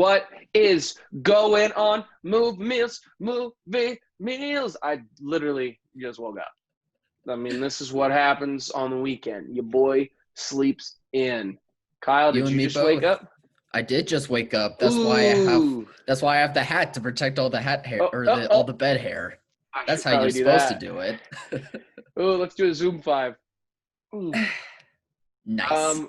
What is going on? Movie meals. I literally just woke up. I mean, this is what happens on the weekend. Your boy sleeps in. Kyle, did and you me just wake both. up? I did just wake up. Ooh. That's why I have the hat to protect all the hat hair Oh, or oh, all oh. the bed hair. I That's should how you're probably do supposed to that. do it. Ooh, let's do a Zoom 5. Ooh. Nice.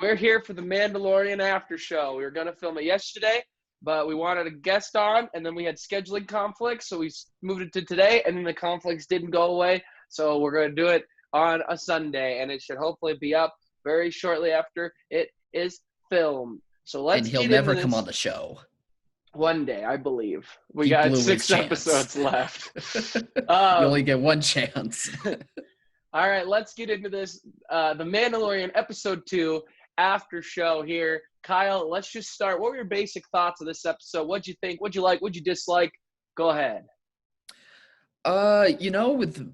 We're here for the Mandalorian Aftershow. We were going to film it yesterday, but we wanted a guest on, and then we had scheduling conflicts, so we moved it to today, and then the conflicts didn't go away, so we're going to do it on a Sunday, and it should hopefully be up very shortly after it is filmed. So let's And he'll get never into come this. on the show. One day, I believe. We He got blew his 6 chance. episodes left. You only get one chance. All right, let's get into this. The Mandalorian Episode 2 after show here. Kyle, let's just start. What were your basic thoughts of this episode? What'd you think? What'd you like? What'd you dislike? Go ahead. With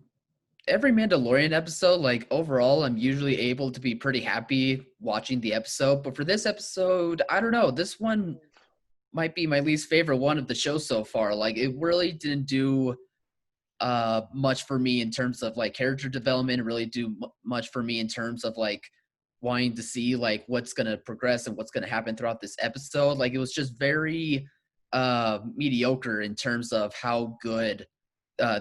every Mandalorian episode, like overall, I'm usually able to be pretty happy watching the episode. But for this episode, I don't know. This one might be my least favorite one of the show so far. Like, it really didn't do much for me in terms of like character development. It really do much for me in terms of like wanting to see like what's gonna progress and what's gonna happen throughout this episode. Like, it was just very mediocre in terms of how good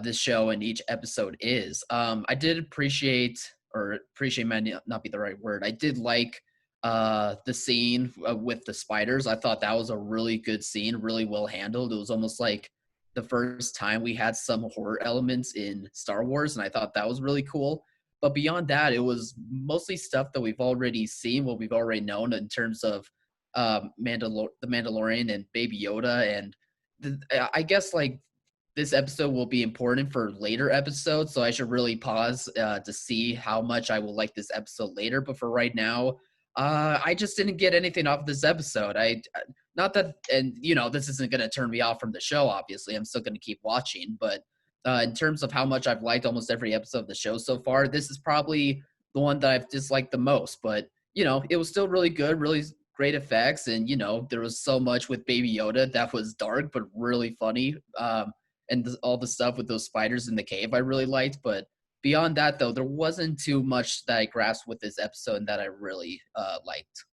this show and each episode is. I did appreciate might not be the right word. I did like the scene with the spiders. I thought that was a really good scene, really well handled. It was almost like the first time we had some horror elements in Star Wars, and I thought that was really cool. But beyond that, it was mostly stuff that we've already seen, what we've already known in terms of the Mandalorian and Baby Yoda. And I guess like this episode will be important for later episodes, so I should really pause to see how much I will like this episode later. But for right now, I just didn't get anything off of this episode. Not that, and this isn't going to turn me off from the show. Obviously, I'm still going to keep watching. But in terms of how much I've liked almost every episode of the show so far, this is probably the one that I've disliked the most. But it was still really good, really great effects, and there was so much with Baby Yoda that was dark but really funny. And all the stuff with those spiders in the cave I really liked. But beyond that, though, there wasn't too much that I grasped with this episode that I really liked.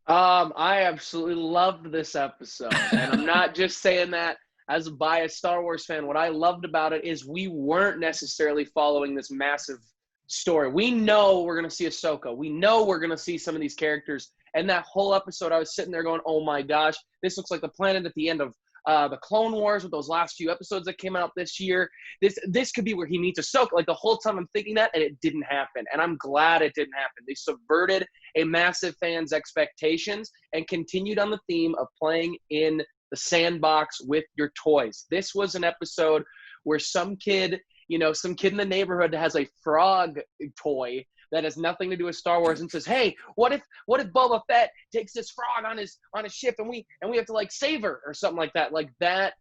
I absolutely loved this episode, and I'm not just saying that as a biased Star Wars fan. What I loved about it is we weren't necessarily following this massive story. We know we're going to see Ahsoka. We know we're going to see some of these characters. And that whole episode, I was sitting there going, oh my gosh, this looks like the planet at the end of the Clone Wars with those last few episodes that came out this year. This could be where he meets Ahsoka. Like, the whole time I'm thinking that, and it didn't happen. And I'm glad it didn't happen. They subverted a massive fan's expectations and continued on the theme of playing in the sandbox with your toys. This was an episode where some kid in the neighborhood has a frog toy that has nothing to do with Star Wars and says, hey, what if Boba Fett takes this frog on his ship and we have to like save her or something like that. Like that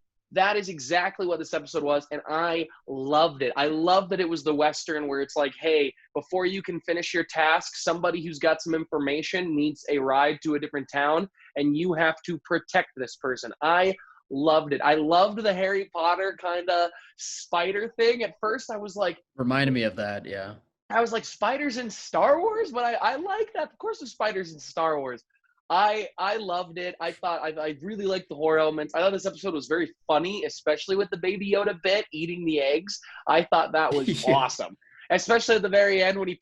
is exactly what this episode was, and I loved it. I love that it was the Western where it's like, hey, before you can finish your task, somebody who's got some information needs a ride to a different town, and you have to protect this person. I loved it. I loved the Harry Potter kind of spider thing. At first, I was like, reminded me of that, yeah. I was like, spiders in Star Wars? But I like that. Of course there's spiders in Star Wars. I loved it. I thought I really liked the horror elements. I thought this episode was very funny, especially with the Baby Yoda bit, eating the eggs. I thought that was awesome. Especially at the very end when he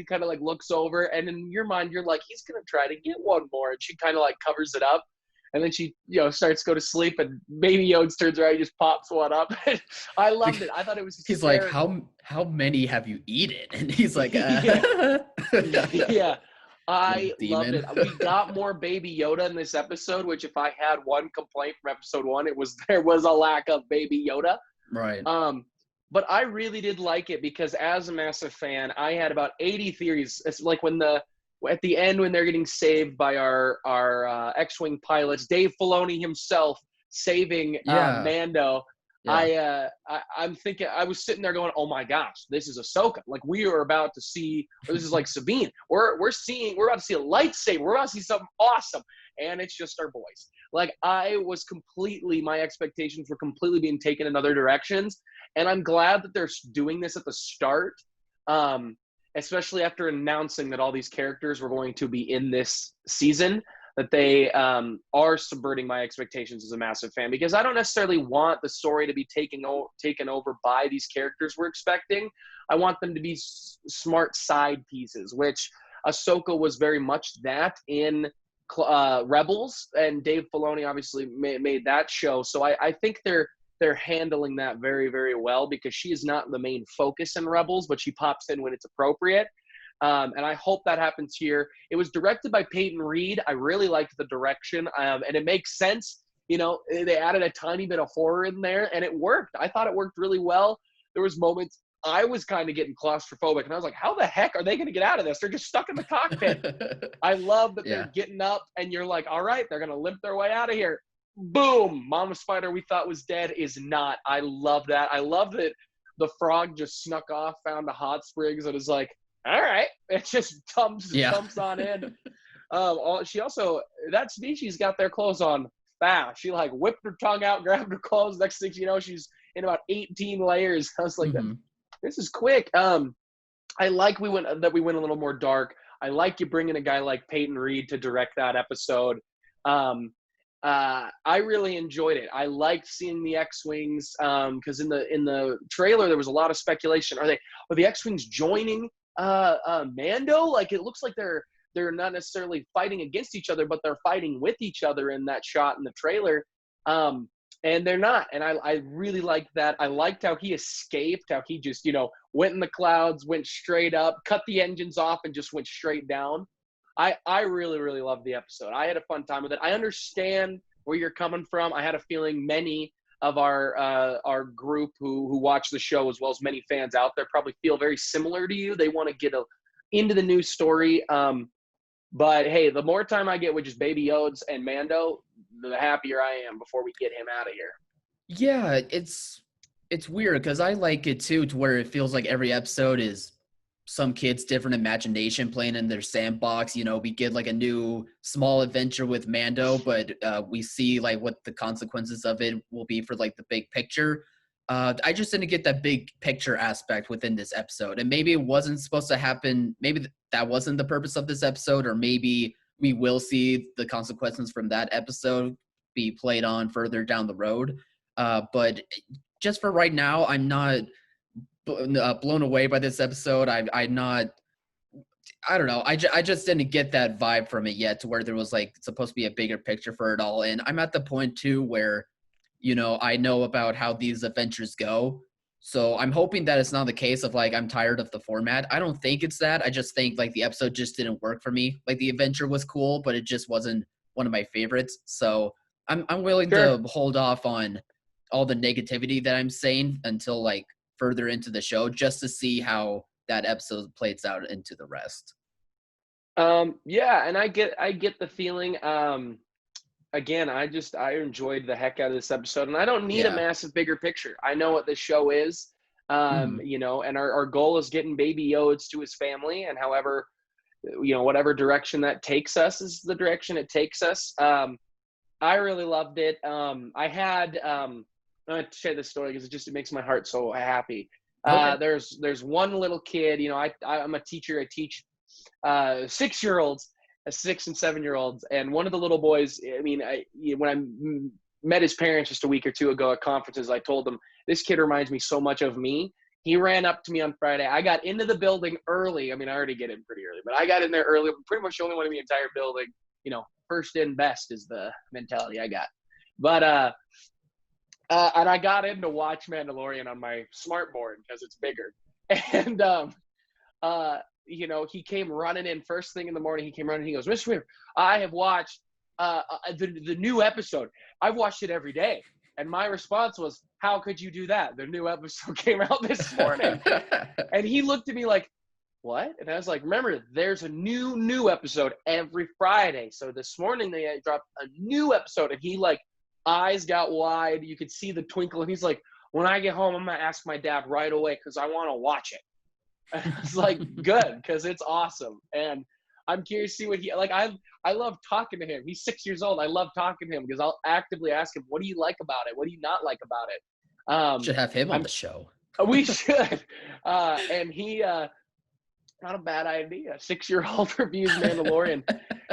kind of like looks over, and in your mind, you're like, he's going to try to get one more. And she kind of like covers it up. And then she, starts to go to sleep, and Baby Yoda turns around and just pops one up. I loved it. I thought it was He's like, how many have you eaten? And he's like, yeah. I Demon. loved it. We got more Baby Yoda in this episode, which if I had one complaint from episode 1, it was there was a lack of Baby Yoda. Right. But I really did like it because as a massive fan, I had about 80 theories. It's like at the end when they're getting saved by our X-Wing pilots, Dave Filoni himself saving Mando. Yeah. I'm thinking, I was sitting there going, oh my gosh, this is Ahsoka. Like, we are about to see, this is like Sabine. We're about to see a lightsaber. We're about to see something awesome. And it's just our boys. Like my expectations were completely being taken in other directions. And I'm glad that they're doing this at the start, especially after announcing that all these characters were going to be in this season, that they are subverting my expectations as a massive fan, because I don't necessarily want the story to be taken over by these characters we're expecting. I want them to be smart side pieces, which Ahsoka was very much that in Rebels, and Dave Filoni obviously made that show. So I think they're handling that very, very well, because she is not the main focus in Rebels, but she pops in when it's appropriate. And I hope that happens here. It was directed by Peyton Reed. I really liked the direction, and it makes sense. They added a tiny bit of horror in there, and it worked. I thought it worked really well. There was moments I was kind of getting claustrophobic, and I was like, how the heck are they going to get out of this? They're just stuck in the cockpit. I love that they're getting up, and you're like, all right, they're going to limp their way out of here. Boom! Mama Spider we thought was dead is not. I love that. I love that the frog just snuck off, found the hot springs, and is like, all right. It just jumps on in. She also, that species got their clothes on fast. She like whipped her tongue out, grabbed her clothes. Next thing you know, she's in about 18 layers. I was like, this is quick. I like we went a little more dark. I like you bringing a guy like Peyton Reed to direct that episode. I really enjoyed it. I liked seeing the X-Wings, because in the trailer there was a lot of speculation. Are the X-Wings joining Mando? Like, it looks like they're not necessarily fighting against each other, but they're fighting with each other in that shot in the trailer. And they're not. And I really liked that. I liked how he escaped, how he just, went in the clouds, went straight up, cut the engines off, and just went straight down. I really, really loved the episode. I had a fun time with it. I understand where you're coming from. I had a feeling many of our group who watch the show, as well as many fans out there, probably feel very similar to you. They want to get into the new story. But hey, the more time I get with just Baby Oats and Mando, the happier I am before we get him out of here. Yeah, it's weird, because I like it too, to where it feels like every episode is some kid's different imagination playing in their sandbox. We get like a new small adventure with Mando, but we see like what the consequences of it will be for like the big picture. I just didn't get that big picture aspect within this episode, and maybe it wasn't supposed to happen. Maybe that wasn't the purpose of this episode, or maybe we will see the consequences from that episode be played on further down the road. But just for right now, I'm not blown away by this episode. I'm not. I don't know. I just didn't get that vibe from it yet, to where there was like supposed to be a bigger picture for it all. And I'm at the point too where, I know about how these adventures go. So I'm hoping that it's not the case of like, I'm tired of the format. I don't think it's that. I just think like the episode just didn't work for me. Like the adventure was cool, but it just wasn't one of my favorites. So I'm willing to hold off on all the negativity that I'm saying until like further into the show, just to see how that episode plays out into the rest. Yeah, and I get the feeling. Again, I enjoyed the heck out of this episode, and I don't need a massive bigger picture. I know what this show is, and our goal is getting Baby Oats to his family, and however, whatever direction that takes us is the direction it takes us. I really loved it. I'm going to share this story because it makes my heart so happy. Okay. There's one little kid, I'm a teacher. I teach 6-year-olds, 6 and 7-year-olds. And one of the little boys, when I met his parents just a week or two ago at conferences, I told them, this kid reminds me so much of me. He ran up to me on Friday. I got into the building early. I already get in pretty early, but I got in there early. Pretty much the only one in the entire building. First in, best is the mentality I got. But, and I got in to watch Mandalorian on my smart board because it's bigger. And, he came running in first thing in the morning. He came running. He goes, Mr. Weaver, I have watched the new episode. I've watched it every day. And my response was, how could you do that? The new episode came out this morning. And he looked at me like, what? And I was like, remember, there's a new episode every Friday. So this morning they dropped a new episode, and he like, eyes got wide. You could see the twinkle. And he's like, when I get home, I'm going to ask my dad right away because I want to watch it. And I was like, good, because it's awesome. And I'm curious to see what he like. I love talking to him. He's 6 years old. I love talking to him because I'll actively ask him, "What do you like about it? What do you not like about it?" Should have him on the show. We should. And he, not a bad idea. 6-year-old reviews Mandalorian.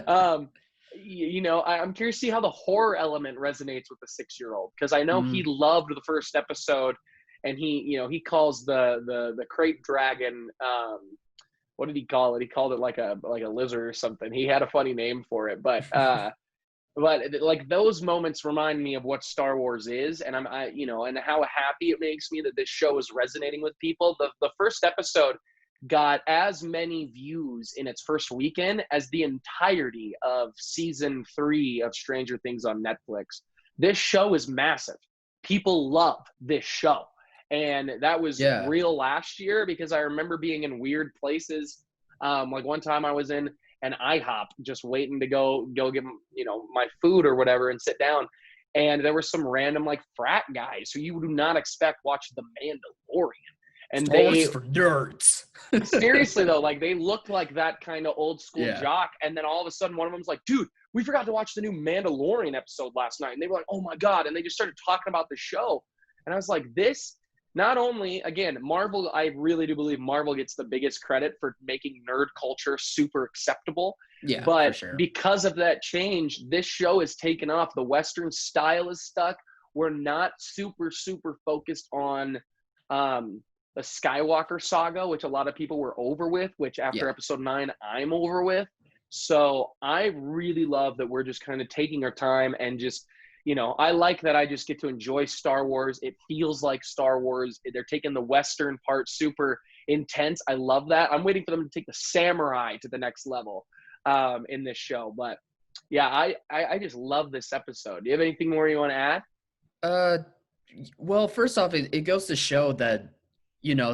I'm curious to see how the horror element resonates with the 6-year-old because I know he loved the first episode, and he calls the crate dragon. What did he call it? He called it like a lizard or something. He had a funny name for it, but like those moments remind me of what Star Wars is, and and how happy it makes me that this show is resonating with people. The first episode got as many views in its first weekend as the entirety of season 3 of Stranger Things on Netflix. This show is massive. People love this show. And that was real last year because I remember being in weird places. Like one time I was in an IHOP just waiting to go get, my food or whatever and sit down. And there were some random like frat guys who you do not expect watch The Mandalorian. And Star Wars is for nerds. Seriously though, like they looked like that kind of old school jock. And then all of a sudden one of them was like, dude, we forgot to watch the new Mandalorian episode last night. And they were like, oh my God. And they just started talking about the show. And I was like, this, not only, again, Marvel, I really do believe Marvel gets the biggest credit for making nerd culture super acceptable. Yeah, but for sure. Because of that change, this show is taken off. The Western style is stuck. We're not super, super focused on the Skywalker saga, which a lot of people were over with, which after episode 9, I'm over with. So I really love that we're just kind of taking our time and just, I like that I just get to enjoy Star Wars. It feels like Star Wars. They're taking the Western part super intense. I love that. I'm waiting for them to take the samurai to the next level in this show. But yeah, I just love this episode. Do you have anything more you want to add? Well, first off, it goes to show that,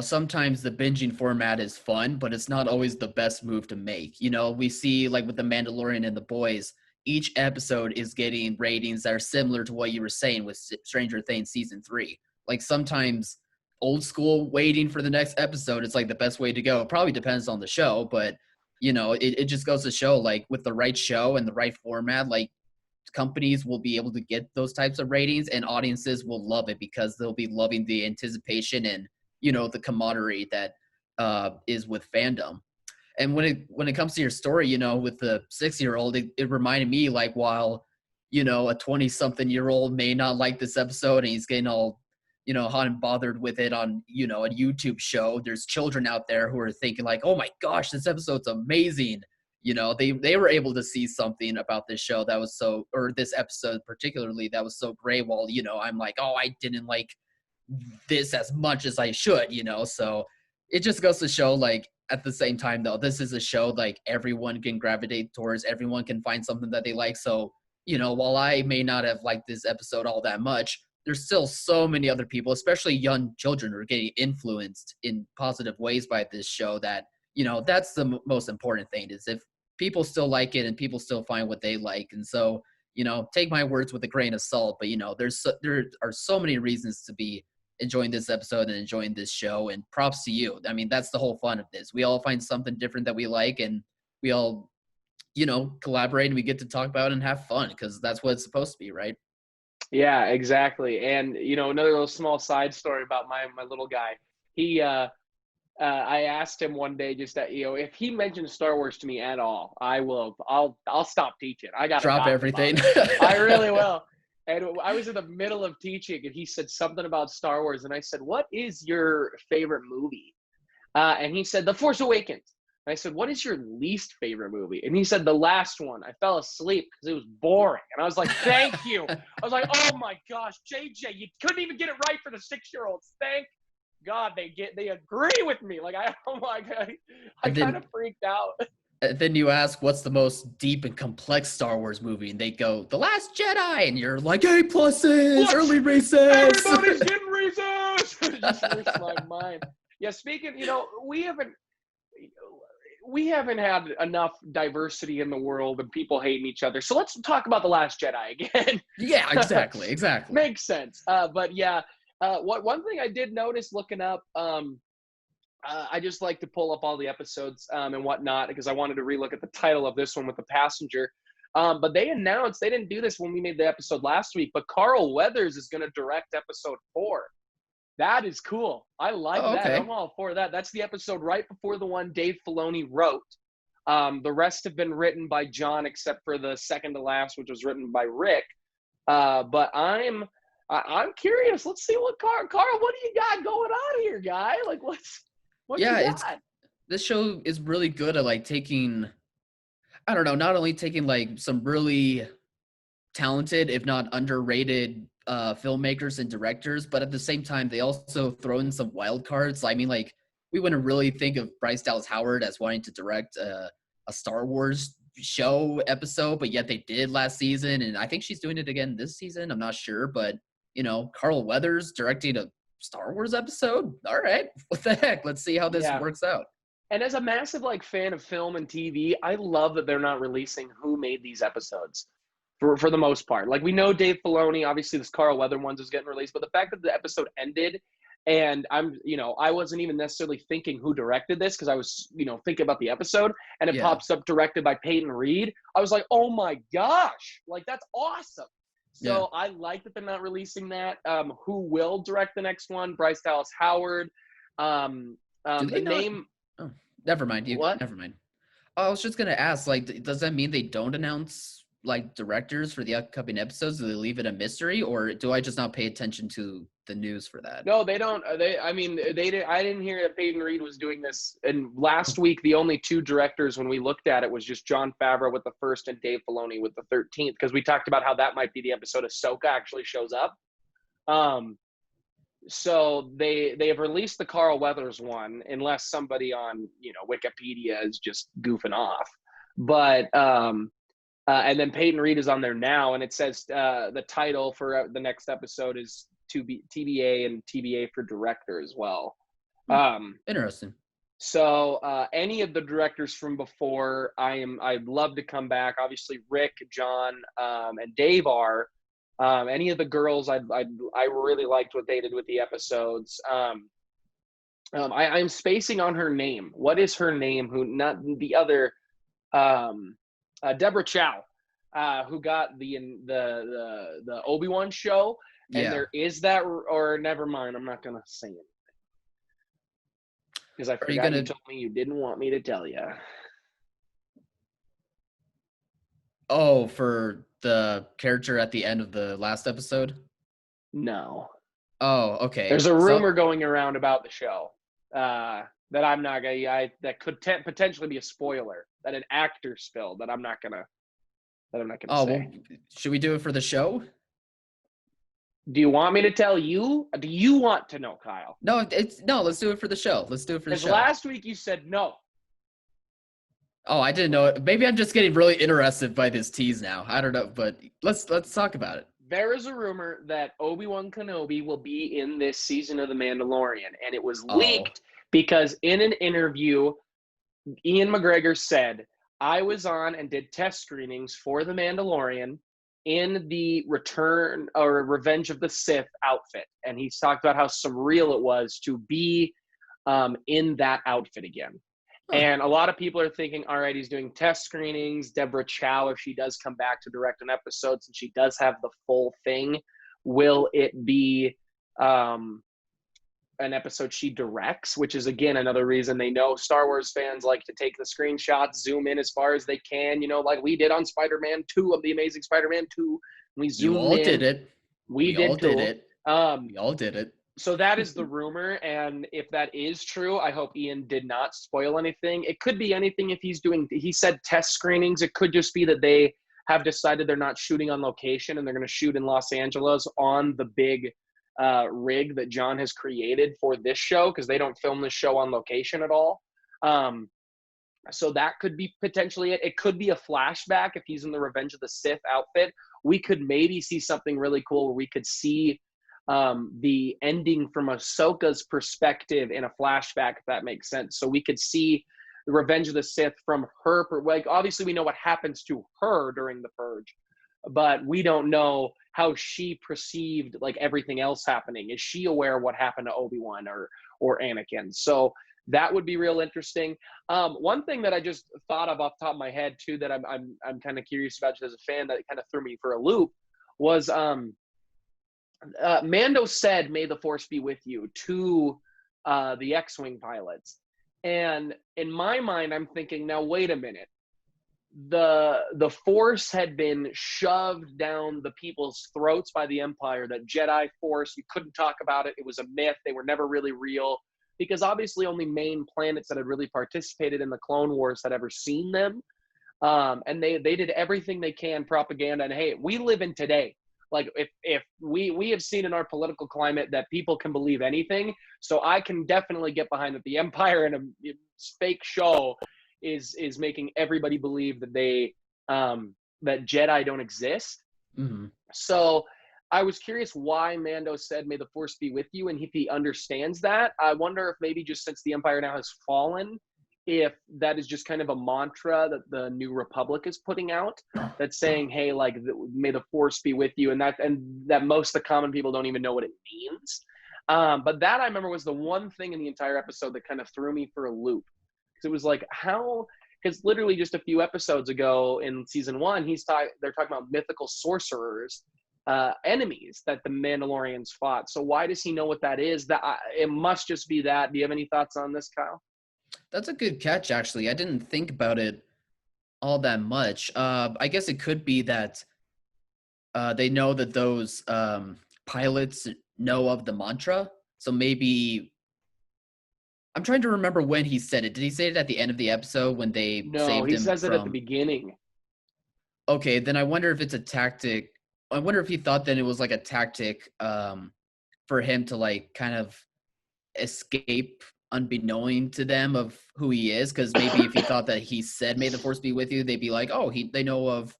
sometimes the binging format is fun, but it's not always the best move to make. We see like with The Mandalorian and The Boys, each episode is getting ratings that are similar to what you were saying with Stranger Things season 3. Like sometimes old school waiting for the next episode is like the best way to go. It probably depends on the show, but it just goes to show like with the right show and the right format, like companies will be able to get those types of ratings and audiences will love it because they'll be loving the anticipation and, the camaraderie that is with fandom. And when it comes to your story, with the 6-year-old, it reminded me like while, a 20-something-year-old may not like this episode and he's getting all, hot and bothered with it on, a YouTube show, there's children out there who are thinking like, oh my gosh, this episode's amazing. They were able to see something about this show that was or this episode particularly that was so great while, I'm like, oh, I didn't like this as much as I should, so it just goes to show like at the same time though, this is a show like everyone can gravitate towards, everyone can find something that they like. So, while I may not have liked this episode all that much, there's still so many other people, especially young children, who are getting influenced in positive ways by this show that, that's the most important thing is if people still like it and people still find what they like. And so, take my words with a grain of salt, but there are so many reasons to be enjoying this episode and enjoying this show, and props to you. I mean, that's the whole fun of this. We all find something different that we like and we all, collaborate and we get to talk about it and have fun because that's what it's supposed to be, right? Yeah, exactly. And, another little small side story about my little guy. He, I asked him one day just that, if he mentions Star Wars to me at all, I'll stop teaching. I got to drop everything. I really will. And I was in the middle of teaching and he said something about Star Wars. And I said, what is your favorite movie? And he said, The Force Awakens. And I said, what is your least favorite movie? And he said, the last one. I fell asleep because it was boring. And I was like, thank you. I was like, oh my gosh, JJ, you couldn't even get it right for the 6-year-olds. Thank God they agree with me. Like, I kind of freaked out. And then you ask, what's the most deep and complex Star Wars movie? And they go, The Last Jedi. And you're like, A+, early recess. Everybody's getting recess. It just rips my mind. Yeah, speaking, we haven't had enough diversity in the world and people hating each other. So let's talk about The Last Jedi again. Yeah, exactly. Makes sense. But yeah, one thing I did notice looking up, I just like to pull up all the episodes and whatnot because I wanted to relook at the title of this one with the passenger. But they announced, they didn't do this when we made the episode last week, but Carl Weathers is going to direct episode 4. That is cool. I like Oh, that. okay. I'm all for that. That's the episode right before the one Dave Filoni wrote. The rest have been written by John, except for the second to last, which was written by Rick. But I'm curious. Let's see what Carl, what do you got going on here, guy? Like, what Yeah, you it's got? this show is really good at like taking, I don't know, not only taking like some really talented, if not underrated, filmmakers and directors, but at the same time, they also throw in some wild cards. I mean, like, we wouldn't really think of Bryce Dallas Howard as wanting to direct a Star Wars show episode, but yet they did last season, and I think she's doing it again this season. I'm not sure, but Carl Weathers directing a Star Wars episode. All right, what the heck? Let's see how this Yeah. works out. And as a massive like fan of film and TV, I love that they're not releasing who made these episodes for the most part. Like, we know Dave Filoni, obviously this Carl Weather ones is getting released, but the fact that the episode ended and I wasn't even necessarily thinking who directed this because I was, thinking about the episode and it Yeah. pops up directed by Peyton Reed. I was like, oh my gosh, like that's awesome. So I like that they're not releasing that. Who will direct the next one? Bryce Dallas Howard. Do they The name. Oh, never mind. What? Never mind. I was just gonna ask, like, does that mean they don't announce like directors for the upcoming episodes? Do they leave it a mystery, or do I just not pay attention to the news for that? No, they don't. I didn't hear that Peyton Reed was doing this. And last week, the only 2 directors when we looked at it was just Jon Favreau with the first and Dave Filoni with the 13th, because we talked about how that might be the episode Ahsoka actually shows up. So they have released the Carl Weathers one, unless somebody on Wikipedia is just goofing off. But and then Peyton Reed is on there now, and it says the title for the next episode is TBA and TBA for director as well. Interesting. So any of the directors from before, I'd love to come back. Obviously, Rick, John, and Dave are. Any of the girls, I really liked what they did with the episodes. I'm spacing on her name. What is her name? Who, not the other, Deborah Chow, who got the ObiWan show. And there is that, or never mind. I'm not gonna say it because I forgot you told me you didn't want me to tell you. Oh, for the character at the end of the last episode? No. Oh, okay. There's a rumor going around about the show that I'm not gonna. That could potentially be a spoiler. That an actor spilled. That I'm not gonna say. Well, should we do it for the show? Do you want me to tell you? Do you want to know, Kyle? No, let's do it for the show. Let's do it for the show. Last week you said no. Oh, I didn't know it. Maybe I'm just getting really interested by this tease now. I don't know, but let's talk about it. There is a rumor that ObiWan Kenobi will be in this season of The Mandalorian, and it was leaked because in an interview, Ian McGregor said, I was on and did test screenings for The Mandalorian in the Return or Revenge of the Sith outfit. And he's talked about how surreal it was to be in that outfit again. And a lot of people are thinking, all right, he's doing test screenings. Deborah Chow, if she does come back to direct an episode, since she does have the full thing, will it be an episode she directs? Which is, again, another reason they know Star Wars fans like to take the screenshots, zoom in as far as they can, like we did on Spider-Man 2 of The Amazing Spider-Man 2. We zoomed in. You all did it. We all did it. We all did it. So that is the rumor, and if that is true, I hope Ian did not spoil anything. It could be anything if he said test screenings. It could just be that they have decided they're not shooting on location and they're going to shoot in Los Angeles on the big rig that John has created for this show, because they don't film this show on location at all. So that could be potentially it. It could be a flashback if he's in the Revenge of the Sith outfit. We could maybe see something really cool where we could see the ending from Ahsoka's perspective in a flashback, if that makes sense. So we could see the Revenge of the Sith from her, like, obviously we know what happens to her during the Purge, but we don't know how she perceived like everything else happening. Is she aware of what happened to Obi-Wan or Anakin? So That would be real interesting. One thing that I just thought of off the top of my head too, that I'm kind of curious about just as a fan, that kind of threw me for a loop, was Mando said, "May the Force be with you" to the X-wing pilots, and in my mind, I'm thinking, now wait a minute. The Force had been shoved down the people's throats by the Empire. That Jedi Force, you couldn't talk about it. It was a myth. They were never really real, because obviously only main planets that had really participated in the Clone Wars had ever seen them. And they did everything they can, propaganda. And hey, we live in today. Like if we have seen in our political climate that people can believe anything. So I can definitely get behind that the Empire in a fake show is making everybody believe that that Jedi don't exist. Mm-hmm. So I was curious why Mando said, "May the Force be with you," and if he understands that. I wonder if maybe just since the Empire now has fallen, if that is just kind of a mantra that the New Republic is putting out, that's saying, hey, like, may the Force be with you, and that most of the common people don't even know what it means. But that, I remember, was the one thing in the entire episode that kind of threw me for a loop. Because it was like, how, because literally just a few episodes ago in season 1, they're talking about mythical sorcerers, enemies that the Mandalorians fought. So why does he know what that is? It must just be that. Do you have any thoughts on this, Kyle? That's a good catch, actually. I didn't think about it all that much. I guess it could be that they know that those pilots know of the mantra. So maybe, I'm trying to remember when he said it. Did he say it at the end of the episode when they saved him? No, he says it at the beginning. Okay, then I wonder if it's a tactic. I wonder if he thought that it was like a tactic for him to like kind of escape unbeknown to them of who he is, because maybe if he thought that he said "May the Force be with you," they'd be like, "Oh, they know of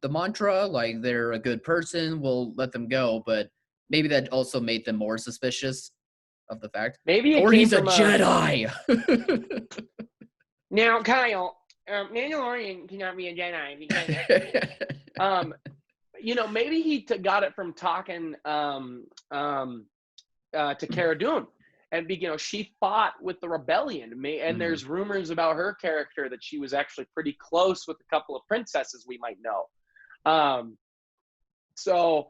the mantra, like they're a good person, we'll let them go." But maybe that also made them more suspicious of the fact. Maybe or he's a Jedi. Now, Kyle, Mandalorian cannot be a Jedi because maybe he got it from talking to Cara Dune. And she fought with the rebellion, and there's rumors about her character that she was actually pretty close with a couple of princesses we might know. So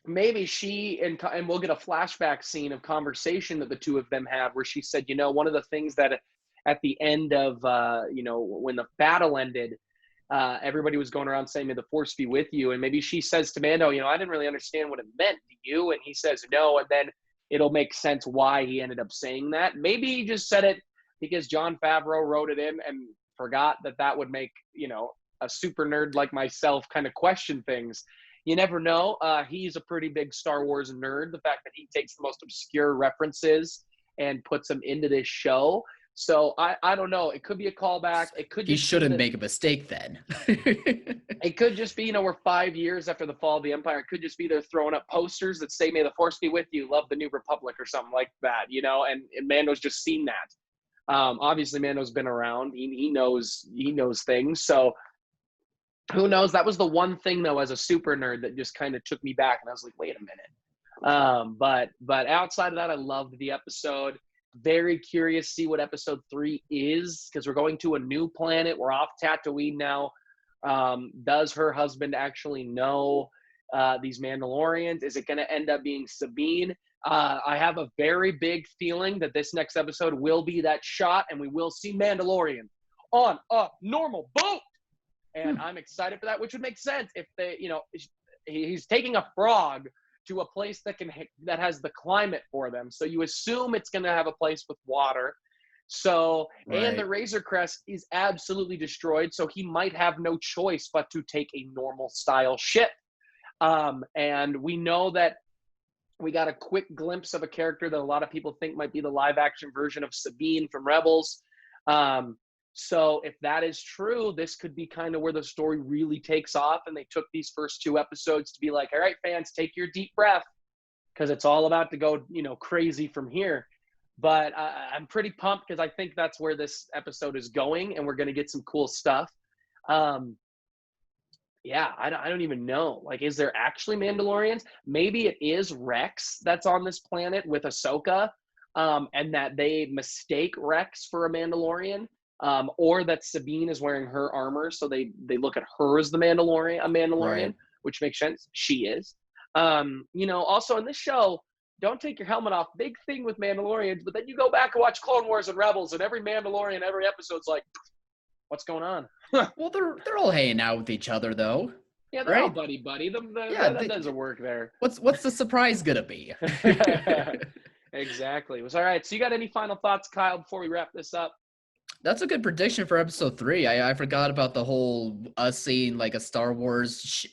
maybe she and we'll get a flashback scene of conversation that the two of them had, where she said, one of the things that at the end of when the battle ended, everybody was going around saying, "May the Force be with you," and maybe she says to Mando, "I didn't really understand what it meant to you," and he says no, and then it'll make sense why he ended up saying that. Maybe he just said it because Jon Favreau wrote it in and forgot that would make, a super nerd like myself kind of question things. You never know. He's a pretty big Star Wars nerd. The fact that he takes the most obscure references and puts them into this show. So I don't know. It could be a callback. It could. He shouldn't make a mistake then. It could just be, we're 5 years after the fall of the Empire. It could just be they're throwing up posters that say, "May the Force be with you, love the New Republic," or something like that, and Mando's just seen that. Obviously, Mando's been around. He knows things. So who knows? That was the one thing, though, as a super nerd that just kind of took me back. And I was like, wait a minute. But outside of that, I loved the episode. Very curious to see what episode 3 is, because we're going to a new planet. We're off Tatooine now. Does her husband actually know these Mandalorians? Is it going to end up being Sabine? I have a very big feeling that this next episode will be that shot, and we will see Mandalorian on a normal boat. And I'm excited for that, which would make sense if he's taking a frog to a place that has the climate for them. So you assume it's going to have a place with water. So, right. And the Razor Crest is absolutely destroyed, so he might have no choice but to take a normal style ship. And we know that we got a quick glimpse of a character that a lot of people think might be the live action version of Sabine from Rebels. So if that is true, this could be kind of where the story really takes off. And they took these first 2 episodes to be like, all right, fans, take your deep breath, because it's all about to go, crazy from here. But I'm pretty pumped, because I think that's where this episode is going, and we're going to get some cool stuff. Yeah, I don't even know. Like, is there actually Mandalorians? Maybe it is Rex that's on this planet with Ahsoka. and that they mistake Rex for a Mandalorian, or that Sabine is wearing her armor, so they look at her as a Mandalorian, Right. which makes sense. She is. Also in this show, don't take your helmet off. Big thing with Mandalorians, but then you go back and watch Clone Wars and Rebels, and every Mandalorian, every episode's like, what's going on? Well, they're all hanging out with each other though. Yeah, they're all Right? buddy. Yeah, That doesn't work there. what's the surprise gonna be? Exactly. All right. So you got any final thoughts, Kyle, before we wrap this up? That's a good prediction for episode 3. I forgot about the whole us seeing like a Star Wars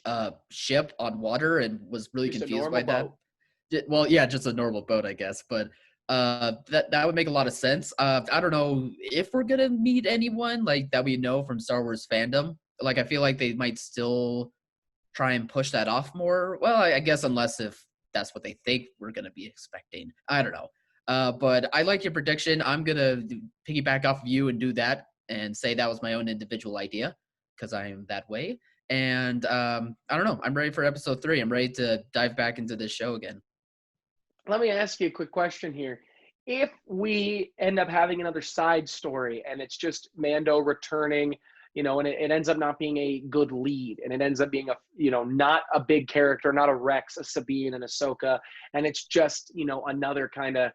ship on water and was really Just a confused normal by that. boat. Well, yeah, just a normal boat, I guess. But that would make a lot of sense. I don't know if we're gonna meet anyone like that we know from Star Wars fandom. Like I feel like they might still try and push that off more. Well, I guess unless if that's what they think we're gonna be expecting. I don't know. But I like your prediction. I'm gonna piggyback off of you and do that and say that was my own individual idea because I am that way. And I don't know. I'm ready for episode 3. I'm ready to dive back into this show again. Let me ask you a quick question here. If we end up having another side story and it's just Mando returning, and it ends up not being a good lead, and it ends up being not a big character, not a Rex, a Sabine, and Ahsoka, and it's just, another kind of,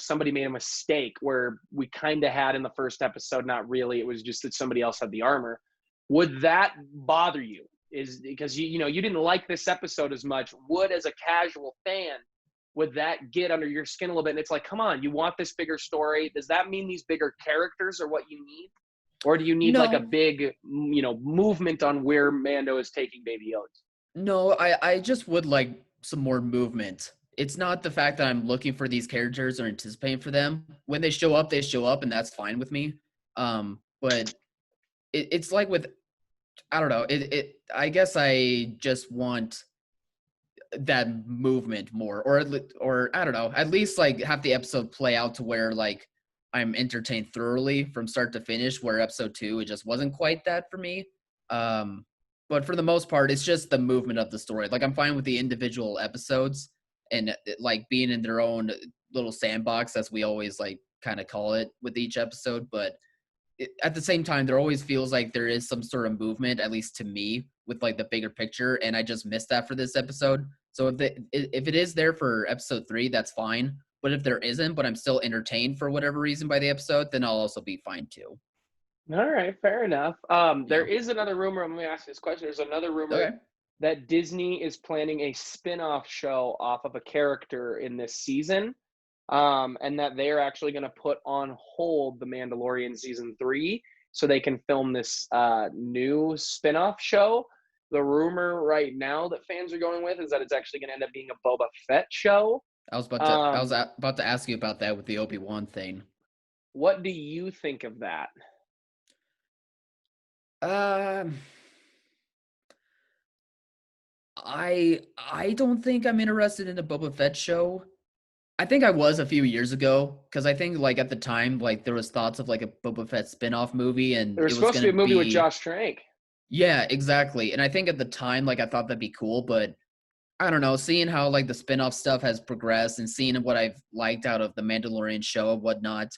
somebody made a mistake where we kind of had in the first episode, not really, it was just that somebody else had the armor. Would that bother you? Is because you didn't like this episode as much. Would, as a casual fan, would that get under your skin a little bit? And it's like, come on, you want this bigger story. Does that mean these bigger characters are what you need? Or do you need like a big, movement on where Mando is taking Baby Oats? No, I just would like some more movement. It's not the fact that I'm looking for these characters or anticipating for them. When they show up, and that's fine with me. But it's like with, I don't know. I guess I just want that movement more, or I don't know, at least like have the episode play out to where like I'm entertained thoroughly from start to finish, where episode 2 it just wasn't quite that for me. But for the most part it's just the movement of the story. Like I'm fine with the individual episodes and like being in their own little sandbox, as we always like kind of call it with each episode, but at the same time there always feels like there is some sort of movement, at least to me, with like the bigger picture, and I just missed that for this episode. So if it is there for episode 3, that's fine. But if there isn't, but I'm still entertained for whatever reason by the episode, then I'll also be fine too. All right, fair enough. There is another rumor. Let me ask this question. There's another rumor that Disney is planning a spin-off show off of a character in this season, and that they are actually going to put on hold The Mandalorian season 3 so they can film this new spin-off show. The rumor right now that fans are going with is that it's actually going to end up being a Boba Fett show. I was about to ask you about that with the ObiWan thing. What do you think of that? I don't think I'm interested in a Boba Fett show. I think I was a few years ago, because I think like at the time like there was thoughts of like a Boba Fett spin-off movie, and there was supposed to be a movie with Josh Trank. Yeah, exactly. And I think at the time like I thought that'd be cool, but I don't know, seeing how like the spin-off stuff has progressed and seeing what I've liked out of the Mandalorian show and whatnot,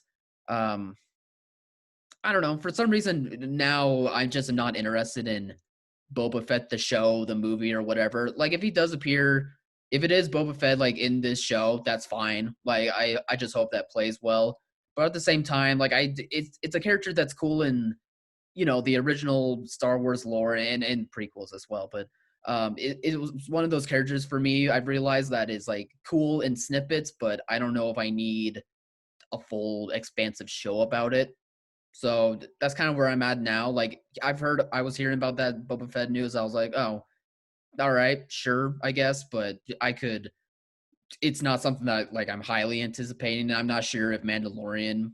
I don't know. For some reason now I just am not interested in Boba Fett the show, the movie, or whatever. Like if he does appear, if it is Boba Fett like in this show, that's fine. Like I just hope that plays well. But at the same time, like it's a character that's cool in, the original Star Wars lore and prequels as well. But it was one of those characters for me, I've realized, that is like cool in snippets, but I don't know if I need a full expansive show about it. So that's kind of where I'm at now. Like I was hearing about that Boba Fett news. I was like, oh, all right, sure, I guess. But it's not something that like I'm highly anticipating. I'm not sure if Mandalorian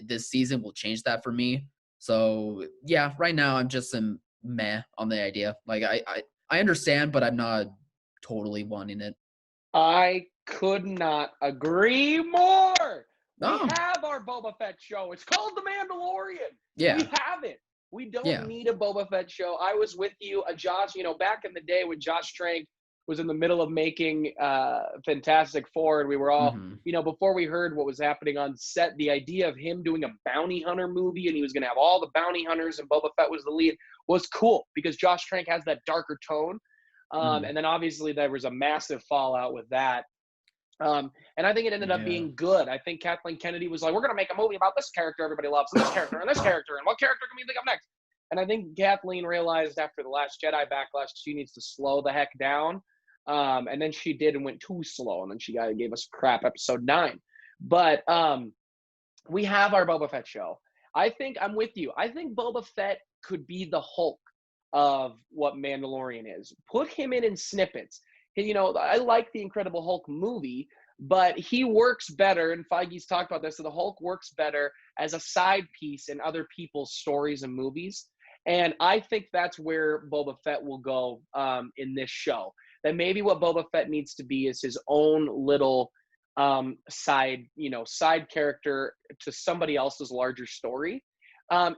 this season will change that for me. So yeah, right now I'm just some meh on the idea. Like I understand, but I'm not totally wanting it. I could not agree more. Oh. We have our Boba Fett show. It's called The Mandalorian. Yeah. We have it. We don't need a Boba Fett show. I was with you, Josh, back in the day when Josh Trank was in the middle of making Fantastic Four, and we were all, before we heard what was happening on set, the idea of him doing a bounty hunter movie, and he was going to have all the bounty hunters, and Boba Fett was the lead, was cool because Josh Trank has that darker tone. And then obviously there was a massive fallout with that. And I think it ended up being good. I think Kathleen Kennedy was like, we're going to make a movie about this character everybody loves, and this character, and this character, and what character can we think of next? And I think Kathleen realized after The Last Jedi backlash, she needs to slow the heck down. And then she did and went too slow. And then she gave us crap episode 9. But we have our Boba Fett show. I think I'm with you. I think Boba Fett could be the Hulk of what Mandalorian is. Put him in snippets. I like the Incredible Hulk movie, but he works better, and Feige's talked about this, so the Hulk works better as a side piece in other people's stories and movies. And I think that's where Boba Fett will go in this show. That maybe what Boba Fett needs to be is his own little side character to somebody else's larger story.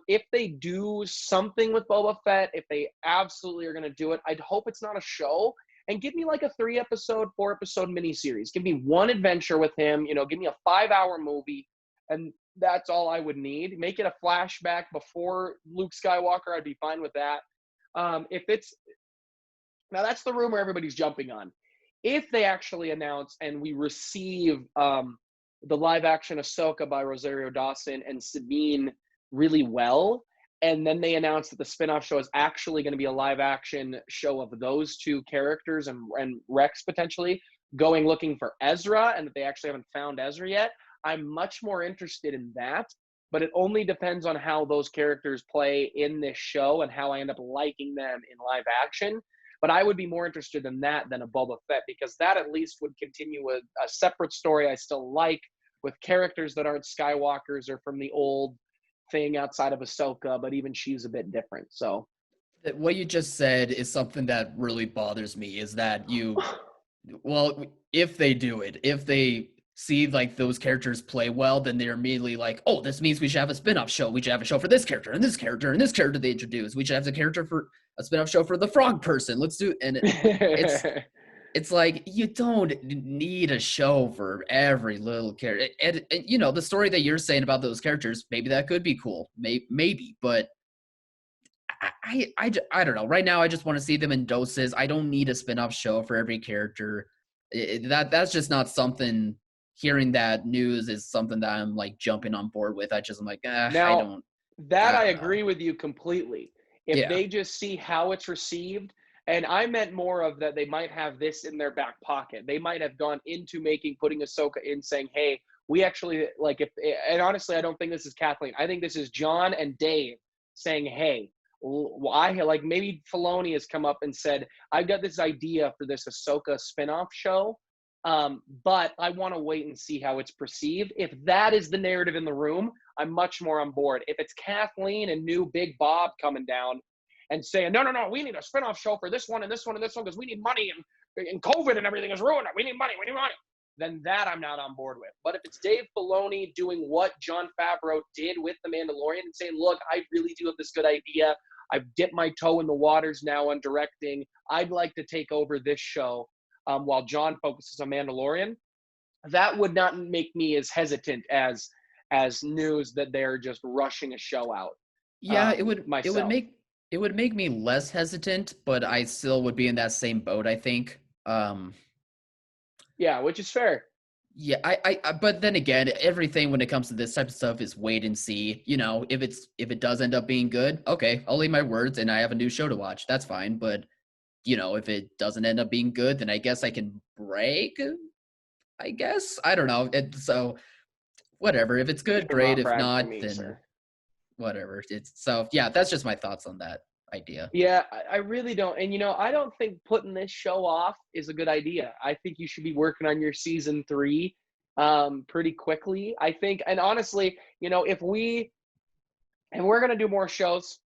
If they do something with Boba Fett, if they absolutely are going to do it, I'd hope it's not a show. And give me like a 3-episode, 4-episode miniseries. Give me one adventure with him. Give me a 5-hour movie, and that's all I would need. Make it a flashback before Luke Skywalker. I'd be fine with that. Now that's the rumor everybody's jumping on. If they actually announce and we receive the live-action Ahsoka by Rosario Dawson and Sabine really well, and then they announce that the spin-off show is actually going to be a live-action show of those two characters and Rex potentially going looking for Ezra, and that they actually haven't found Ezra yet, I'm much more interested in that. But it only depends on how those characters play in this show and how I end up liking them in live action. But I would be more interested in that than a Boba Fett, because that at least would continue a separate story I still like with characters that aren't Skywalkers or from the old thing outside of Ahsoka, but even she's a bit different. So what you just said is something that really bothers me, is that if they do it, if they see like those characters play well, then they're immediately like, oh, this means we should have a spin-off show. We should have a show for this character and this character and this character they introduce. We should have a character for a spin-off show for the frog person. Let's do and it's like, you don't need a show for every little character. And the story that you're saying about those characters, maybe that could be cool. Maybe, but I don't know. Right now, I just want to see them in doses. I don't need a spin-off show for every character. That's just not something. Hearing that news is something that I'm like jumping on board with. I'm like, I don't. I agree with you completely. If they just see how it's received. And I meant more of that they might have this in their back pocket. They might have gone into putting Ahsoka in saying, hey, we actually and honestly, I don't think this is Kathleen. I think this is John and Dave saying, hey, maybe Filoni has come up and said, I've got this idea for this Ahsoka spinoff show, but I want to wait and see how it's perceived. If that is the narrative in the room, I'm much more on board. If it's Kathleen and new Big Bob coming down and saying, no, we need a spinoff show for this one and this one and this one because we need money and COVID and everything is ruined. We need money. Then that I'm not on board with. But if it's Dave Filoni doing what Jon Favreau did with The Mandalorian and saying, look, I really do have this good idea. I've dipped my toe in the waters now on directing. I'd like to take over this show while Jon focuses on Mandalorian. That would not make me as hesitant as news that they're just rushing a show out. Yeah, it would make me less hesitant, but I still would be in that same boat, I think. Yeah, which is fair. Yeah, I but then again, everything when it comes to this type of stuff is wait and see. If it does end up being good, okay, I'll leave my words and I have a new show to watch. That's fine. But if it doesn't end up being good, then I guess I can break. I guess I don't know. So whatever. If it's good, great. If not, then whatever. That's just my thoughts on that idea. Yeah, I really don't. And, I don't think putting this show off is a good idea. I think you should be working on your season 3 pretty quickly. I think, and honestly, if we're going to do more shows,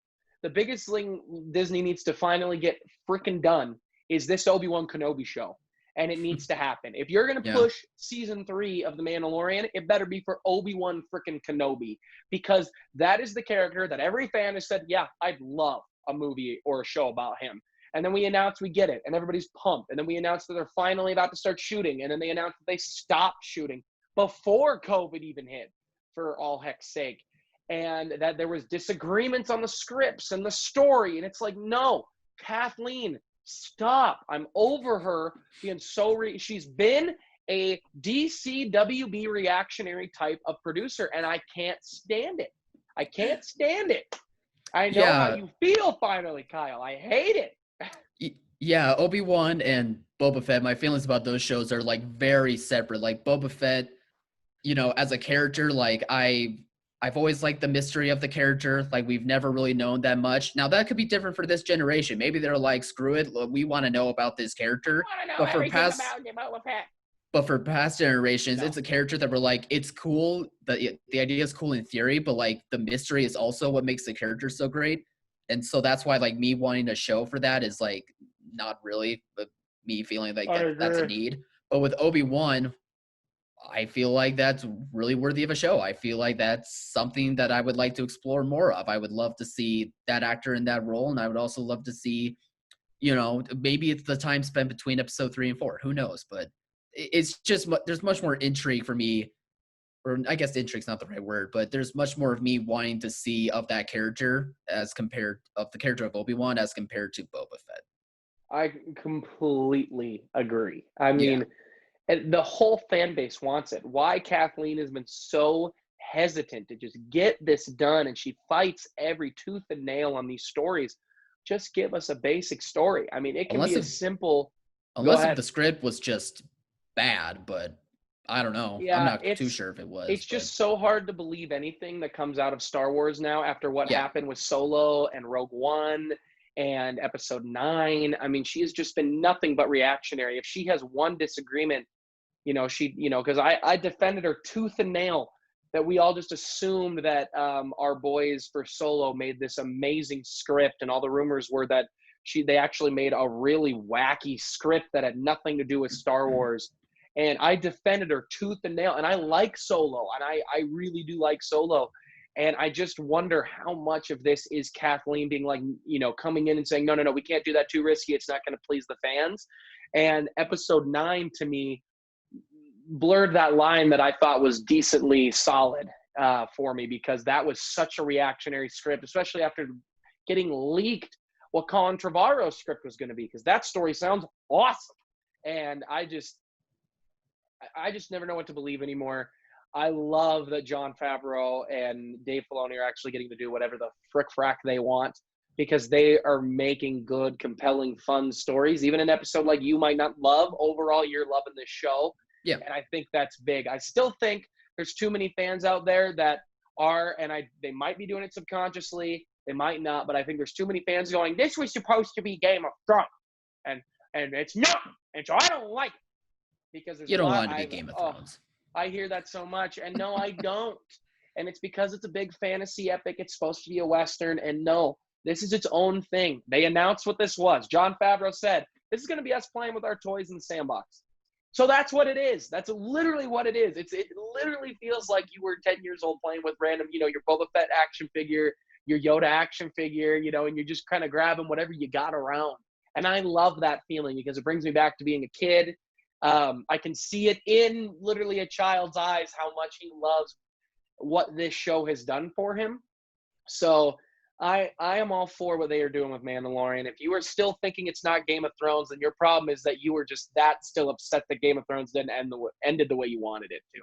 the biggest thing Disney needs to finally get freaking done is this ObiWan Kenobi show. And it needs to happen. If you're going to push season 3 of The Mandalorian, it better be for Obi-Wan freaking Kenobi. Because that is the character that every fan has said, yeah, I'd love a movie or a show about him. And then we announce we get it, and everybody's pumped. And then we announce that they're finally about to start shooting, and then they announce that they stopped shooting before COVID even hit, for all heck's sake. And that there was disagreements on the scripts and the story. And it's like, no, Kathleen, stop. I'm over her being so she's been a DCWB reactionary type of producer, and I can't stand it. I can't stand it. I know how you feel, finally, Kyle. I hate it. Yeah, Obi-Wan and Boba Fett, my feelings about those shows are like very separate. Like Boba Fett, you know, as a character, like I've always liked the mystery of the character. Like we've never really known that much. Now that could be different for this generation. Maybe they're like, screw it, we want to know about this character. But for past generations, it's a character that we're like, it's cool. The idea is cool in theory, but like the mystery is also what makes the character so great. And so that's why like me wanting a show for that is like not really, but me feeling like that's a need. But with Obi-Wan, I feel like that's really worthy of a show. I feel like that's something that I would like to explore more of. I would love to see that actor in that role. And I would also love to see, you know, maybe it's the time spent between episode 3 and 4. Who knows? But it's just, there's much more intrigue for me, or I guess intrigue's not the right word, but there's much more of me wanting to see of that character as compared of the character of Obi-Wan as compared to Boba Fett. I completely agree. I mean, and the whole fan base wants it. Why Kathleen has been so hesitant to just get this done, and she fights every tooth and nail on these stories. Just give us a basic story. I mean, it can be as simple. Unless if the script was just bad, but I don't know. Yeah, I'm not too sure if it was. It's just so hard to believe anything that comes out of Star Wars now after what happened with Solo and Rogue One and Episode 9. I mean, she has just been nothing but reactionary. If she has one disagreement, you know, because I defended her tooth and nail that we all just assumed that our boys for Solo made this amazing script, and all the rumors were that they actually made a really wacky script that had nothing to do with Star Wars. And I defended her tooth and nail, and I like Solo, and I really do like Solo. And I just wonder how much of this is Kathleen being like, you know, coming in and saying, no, we can't do that, too risky. It's not going to please the fans. And Episode 9, to me, blurred that line that I thought was decently solid for me, because that was such a reactionary script, especially after getting leaked what Colin Trevorrow's script was going to be, because that story sounds awesome. And I just never know what to believe anymore. I love that Jon Favreau and Dave Filoni are actually getting to do whatever the frick-frack they want, because they are making good, compelling, fun stories. Even an episode like you might not love, overall you're loving this show. Yeah. And I think that's big. I still think there's too many fans out there that are, and they might be doing it subconsciously, they might not, but I think there's too many fans going, this was supposed to be Game of Thrones, and it's not, and so I don't like it. Because you don't want it to be Game of Thrones. I hear that so much, and no, I don't. And it's because it's a big fantasy epic. It's supposed to be a Western, and no, this is its own thing. They announced what this was. Jon Favreau said, this is going to be us playing with our toys in the sandbox. So that's what it is. That's literally what it is. It literally feels like you were 10 years old playing with random, you know, your Boba Fett action figure, your Yoda action figure, you know, and you're just kind of grabbing whatever you got around. And I love that feeling because it brings me back to being a kid. I can see it in literally a child's eyes how much he loves what this show has done for him. So I am all for what they are doing with Mandalorian. If you are still thinking it's not Game of Thrones, then your problem is that you were just that still upset that Game of Thrones didn't ended the way you wanted it to.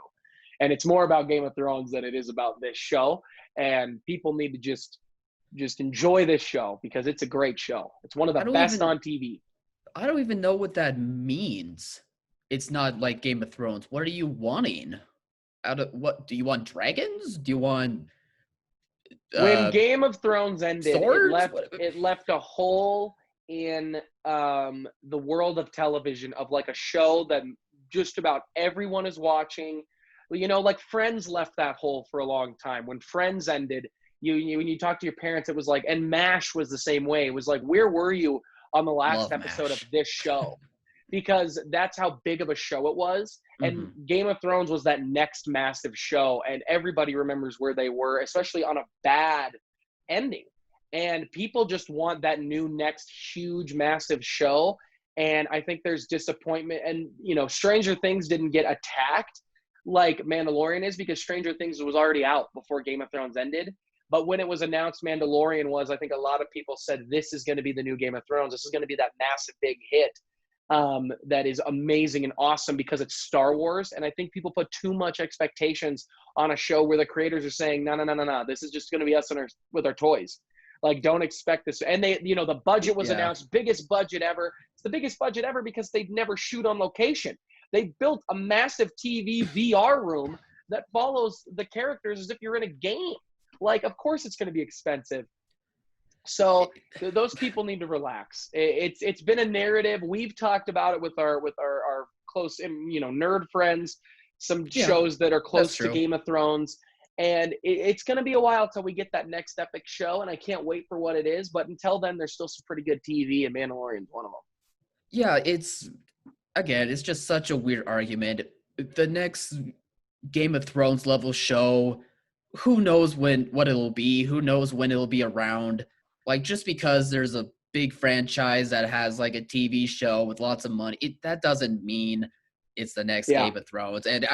And it's more about Game of Thrones than it is about this show. And people need to just enjoy this show because it's a great show. It's one of the best on TV. I don't even know what that means. It's not like Game of Thrones. What are you wanting? What do you want? Dragons? Do you want? When Game of Thrones ended, it left a hole in the world of television of like a show that just about everyone is watching. You know, like Friends left that hole for a long time. When Friends ended, when you talk to your parents, it was like, and MASH was the same way. It was like, where were you on the last episode of this show? Because that's how big of a show it was. And Game of Thrones was that next massive show, and everybody remembers where they were, especially on a bad ending. And people just want that new next huge, massive show. And I think there's disappointment. And, Stranger Things didn't get attacked like Mandalorian is because Stranger Things was already out before Game of Thrones ended. But when it was announced Mandalorian was, I think a lot of people said this is going to be the new Game of Thrones. This is going to be that massive big hit that is amazing and awesome because it's Star Wars. And I think people put too much expectations on a show where the creators are saying, no, this is just going to be us with our toys. Like, don't expect this. And they, the budget was announced, biggest budget ever. It's the biggest budget ever because they'd never shoot on location. They built a massive TV VR room that follows the characters as if you're in a game. Like, of course it's going to be expensive. So those people need to relax. It's been a narrative. We've talked about it with our close, nerd friends, some shows that are close to Game of Thrones. And it's going to be a while till we get that next epic show, and I can't wait for what it is. But until then, there's still some pretty good TV, and Mandalorian's one of them. Yeah, it's just such a weird argument. The next Game of Thrones level show, who knows what it'll be? Who knows when it'll be around? Like, just because there's a big franchise that has like a TV show with lots of money, that doesn't mean it's the next Game of Thrones. And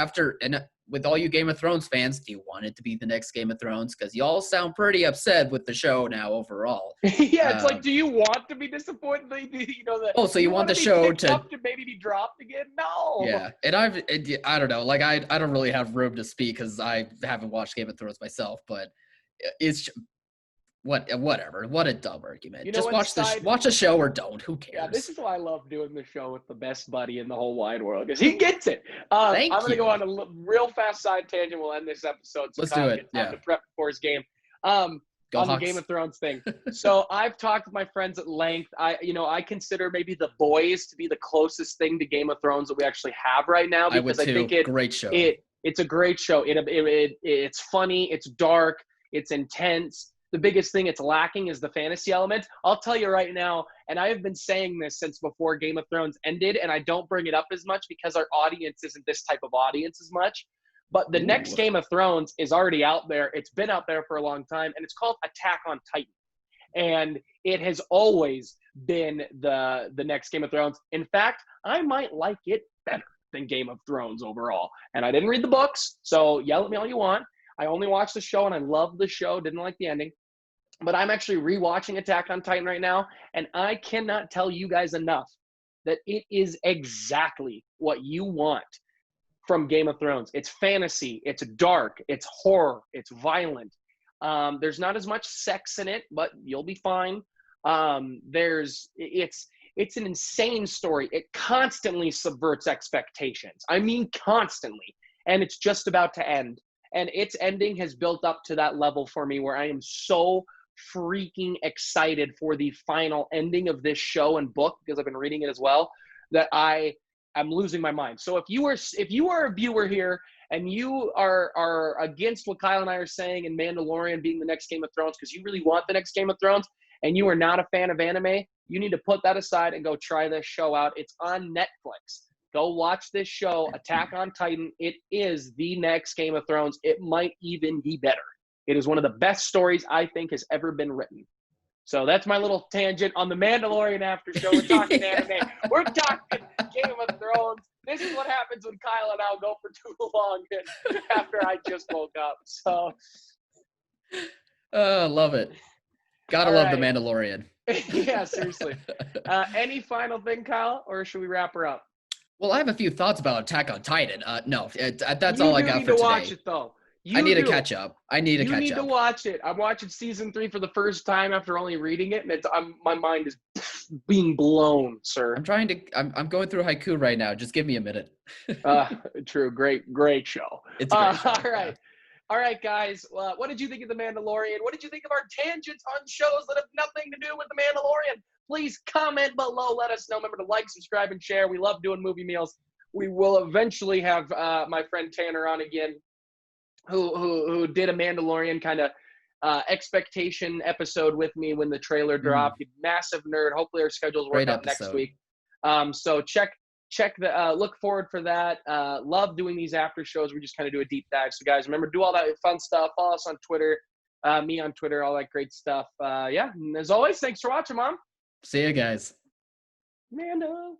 with all you Game of Thrones fans, do you want it to be the next Game of Thrones? Because you all sound pretty upset with the show now overall. It's like, do you want to be disappointed? So you want the show to maybe be dropped again? No. Yeah, and I don't know. Like, I don't really have room to speak because I haven't watched Game of Thrones myself. But it's whatever. What a dumb argument. Just watch the show or don't. Who cares? Yeah, this is why I love doing the show with the best buddy in the whole wide world because he gets it. I'm going to go on a real fast side tangent. We'll end this episode. So let's do it. To prep for his game. On the Game of Thrones thing. So I've talked with my friends at length. I consider maybe The Boys to be the closest thing to Game of Thrones that we actually have right now because I think great show. It's a great show. It's funny. It's dark. It's intense. The biggest thing it's lacking is the fantasy element. I'll tell you right now, and I have been saying this since before Game of Thrones ended, and I don't bring it up as much because our audience isn't this type of audience as much. But the next Game of Thrones is already out there. It's been out there for a long time, and it's called Attack on Titan. And it has always been the next Game of Thrones. In fact, I might like it better than Game of Thrones overall. And I didn't read the books, so yell at me all you want. I only watched the show, and I loved the show. Didn't like the ending. But I'm actually rewatching Attack on Titan right now, and I cannot tell you guys enough that it is exactly what you want from Game of Thrones. It's fantasy, it's dark, it's horror, it's violent. There's not as much sex in it, but you'll be fine. It's an insane story. It constantly subverts expectations. I mean, constantly. And it's just about to end. And its ending has built up to that level for me where I am so freaking excited for the final ending of this show and book because I've been reading it as well that I'm losing my mind. So if you are a viewer here and you are against what Kyle and I are saying in Mandalorian being the next Game of Thrones because you really want the next Game of Thrones and you are not a fan of anime, you need to put that aside and go try this show out. It's on Netflix. Go watch this show, Attack on Titan. It is the next Game of Thrones. It might even be better. It is one of the best stories I think has ever been written. So that's my little tangent on the Mandalorian after show. We're talking anime. We're talking Game of Thrones. This is what happens when Kyle and I'll go for too long after I just woke up. So, love it. Gotta love the Mandalorian. Yeah, seriously. Any final thing, Kyle, or should we wrap her up? Well, I have a few thoughts about Attack on Titan. No, that's all I got for today. You need to watch it, though. I need to catch up. You need to watch it. I'm watching season 3 for the first time after only reading it, and my mind is being blown, sir. I'm going through haiku right now. Just give me a minute. True. Great show. It's a great show. All right. All right, guys. What did you think of The Mandalorian? What did you think of our tangents on shows that have nothing to do with The Mandalorian? Please comment below. Let us know. Remember to like, subscribe, and share. We love doing movie meals. We will eventually have my friend Tanner on again, who did a Mandalorian kind of expectation episode with me when the trailer dropped. Massive nerd. Hopefully our schedules work out next week. So check the look forward for that. Love doing these after shows. We just kind of do a deep dive. So guys, remember, do all that fun stuff. Follow us on Twitter, me on Twitter, all that great stuff. Yeah, and as always, thanks for watching, Mom. See you guys. Amanda.